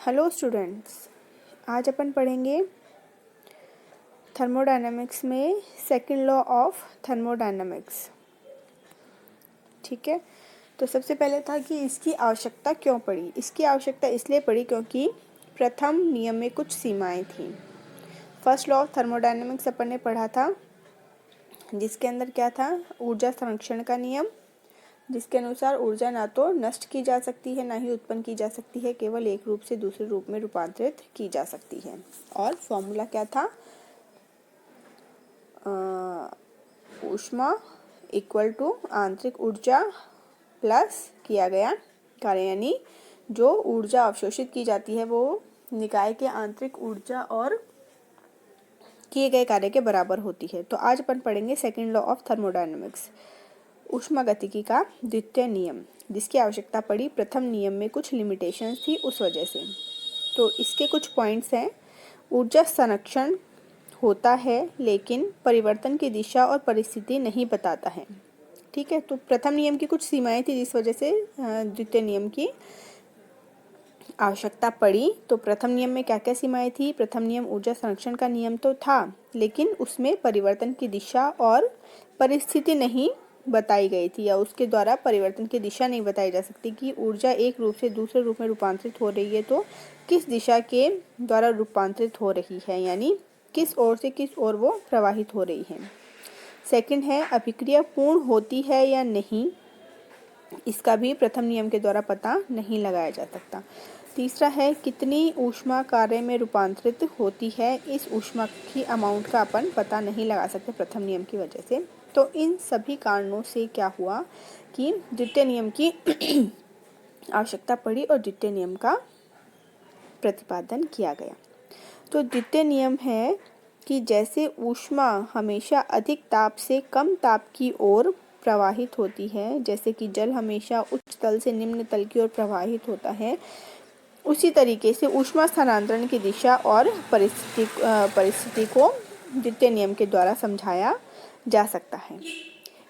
Hello students, आज अपन पढ़ेंगे thermodynamics में सेकंड लॉ ऑफ थर्मोडायनामिक्स। ठीक है, तो सबसे पहले था कि इसकी आवश्यकता क्यों पड़ी। इसकी आवश्यकता इसलिए पड़ी क्योंकि प्रथम नियम में कुछ सीमाएं थीं। फर्स्ट लॉ ऑफ थर्मोडायनामिक्स अपन ने पढ़ा था, जिसके अंदर क्या था, ऊर्जा संरक्षण का नियम, जिसके अनुसार ऊर्जा ना तो नष्ट की जा सकती है ना ही उत्पन्न की जा सकती है, केवल एक रूप से दूसरे रूप में रूपांतरित की जा सकती है। और फॉर्मूला क्या था, ऊष्मा इक्वल टू आंतरिक ऊर्जा प्लस किया गया कार्य, यानी जो ऊर्जा अवशोषित की जाती है वो निकाय के आंतरिक ऊर्जा और किए गए कार्य के बराबर होती है। तो आज अपन पढ़ेंगे सेकंड लॉ ऑफ थर्मोडायनामिक्स, ऊष्मागतिकी का द्वितीय नियम, जिसकी आवश्यकता पड़ी प्रथम नियम में कुछ लिमिटेशंस थी उस वजह से। तो इसके कुछ पॉइंट्स हैं। ऊर्जा संरक्षण होता है लेकिन परिवर्तन की दिशा और परिस्थिति नहीं बताता है। ठीक है, तो प्रथम नियम की कुछ सीमाएं थी जिस वजह से द्वितीय नियम की आवश्यकता पड़ी। तो प्रथम नियम में क्या क्या सीमाएं थी। प्रथम नियम ऊर्जा संरक्षण का नियम तो था, लेकिन उसमें परिवर्तन की दिशा और परिस्थिति नहीं बताई गई थी, या उसके द्वारा परिवर्तन की दिशा नहीं बताई जा सकती कि ऊर्जा एक रूप से दूसरे रूप में रूपांतरित हो रही है तो किस दिशा के द्वारा रूपांतरित हो रही है, यानी किस ओर से किस ओर वो प्रवाहित हो रही है। सेकंड है, अभिक्रिया पूर्ण होती है या नहीं, इसका भी प्रथम नियम के द्वारा पता नहीं लगाया जा सकता। तीसरा है, कितनी ऊष्मा कार्य में रूपांतरित होती है, इस ऊष्मा की अमाउंट का अपन पता नहीं लगा सकते प्रथम नियम की वजह से। तो इन सभी कारणों से क्या हुआ कि द्वितीय नियम की आवश्यकता पड़ी और द्वितीय नियम का प्रतिपादन किया गया। तो द्वितीय नियम है कि जैसे ऊष्मा हमेशा अधिक ताप से कम ताप की ओर प्रवाहित होती है, जैसे कि जल हमेशा उच्च तल से निम्न तल की ओर प्रवाहित होता है, उसी तरीके से ऊष्मा स्थानांतरण की दिशा और परिस्थिति को द्वितीय नियम के द्वारा समझाया जा सकता है।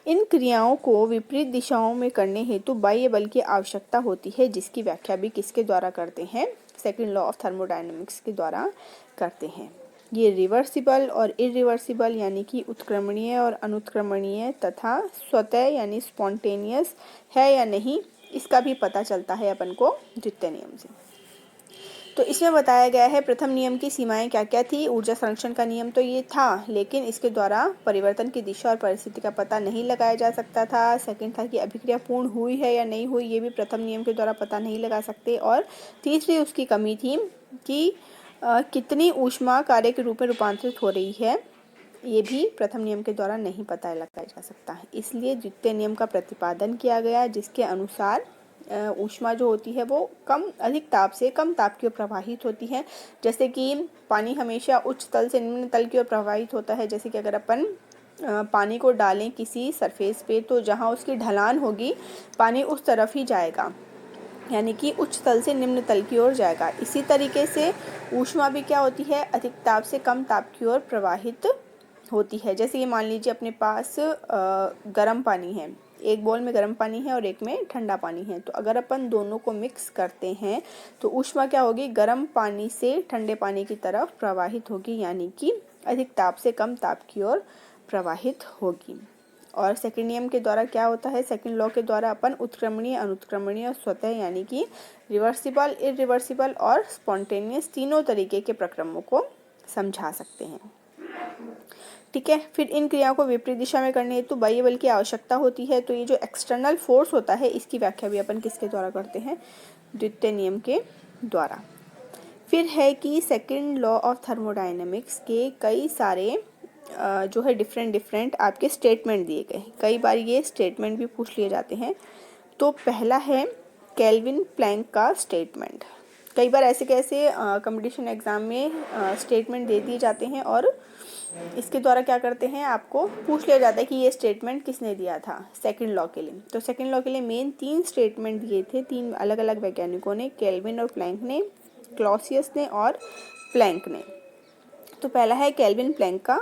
इन क्रियाओं को विपरीत दिशाओं में करने हेतु बाह्य बल की आवश्यकता होती है, जिसकी व्याख्या भी किसके द्वारा करते हैं, सेकंड लॉ ऑफ थर्मोडायनामिक्स के द्वारा करते हैं। ये रिवर्सिबल और इरिवर्सिबल यानी कि उत्क्रमणीय और अनुत्क्रमणीय तथा स्वतः यानी स्पॉन्टेनियस है या नहीं, इसका भी पता चलता है अपन को द्वितीय नियम से। तो इसमें बताया गया है प्रथम नियम की सीमाएं क्या क्या थी। ऊर्जा संरक्षण का नियम तो ये था, लेकिन इसके द्वारा परिवर्तन की दिशा और परिस्थिति का पता नहीं लगाया जा सकता था। सेकंड था कि अभिक्रिया पूर्ण हुई है या नहीं हुई, ये भी प्रथम नियम के द्वारा पता नहीं लगा सकते। और तीसरी उसकी कमी थी कि कितनी ऊष्मा कार्य के रूप में रूपांतरित हो रही है, ये भी प्रथम नियम के द्वारा नहीं पता लगाया जा सकता है। इसलिए द्वितीय नियम का प्रतिपादन किया गया, जिसके अनुसार ऊष्मा जो होती है वो अधिक ताप से कम ताप की ओर प्रवाहित होती है। जैसे कि पानी हमेशा उच्च तल से निम्न तल की ओर प्रवाहित होता है। जैसे कि अगर अपन पानी को डालें किसी सरफेस पे, तो जहाँ उसकी ढलान होगी पानी उस तरफ ही जाएगा, यानी कि उच्च तल से निम्न तल की ओर जाएगा। इसी तरीके से ऊष्मा भी क्या होती है, अधिक ताप से कम ताप की ओर प्रवाहित होती है। जैसे कि मान लीजिए अपने पास गर्म पानी है, एक बोल में गर्म पानी है और एक में ठंडा पानी है, तो अगर अपन दोनों को मिक्स करते हैं तो ऊष्मा क्या होगी, गर्म पानी से ठंडे पानी की तरफ प्रवाहित होगी, यानी कि अधिक ताप से कम ताप की ओर प्रवाहित होगी। और सेकंड नियम के द्वारा क्या होता है, सेकंड लॉ के द्वारा अपन उत्क्रमणीय, अनुत्क्रमणीय, स्वतः यानी कि रिवर्सिबल, इरिवर्सिबल और स्पॉन्टेनियस तीनों तरीके के प्रक्रमों को समझा सकते हैं। ठीक है, फिर इन क्रियाओं को विपरीत दिशा में करने हेतु बाह्य बल की आवश्यकता होती है। तो ये जो एक्सटर्नल फोर्स होता है, इसकी व्याख्या भी अपन किसके द्वारा करते हैं, द्वितीय नियम के द्वारा। फिर है कि सेकंड लॉ ऑफ थर्मोडायनेमिक्स के कई सारे जो है डिफरेंट आपके स्टेटमेंट दिए गए। कई बार ये स्टेटमेंट भी पूछ लिए जाते हैं। तो पहला है केल्विन प्लैंक का स्टेटमेंट। कई बार ऐसे कैसे कंपटीशन एग्जाम में स्टेटमेंट दे दिए जाते हैं और इसके द्वारा क्या करते हैं, आपको पूछ लिया जाता है कि ये स्टेटमेंट किसने दिया था सेकंड लॉ के लिए। तो सेकंड लॉ के लिए मेन 3 स्टेटमेंट दिए थे, 3 अलग अलग वैज्ञानिकों ने, केल्विन और प्लैंक ने, क्लॉसियस ने और प्लैंक ने। तो पहला है केल्विन प्लैंक का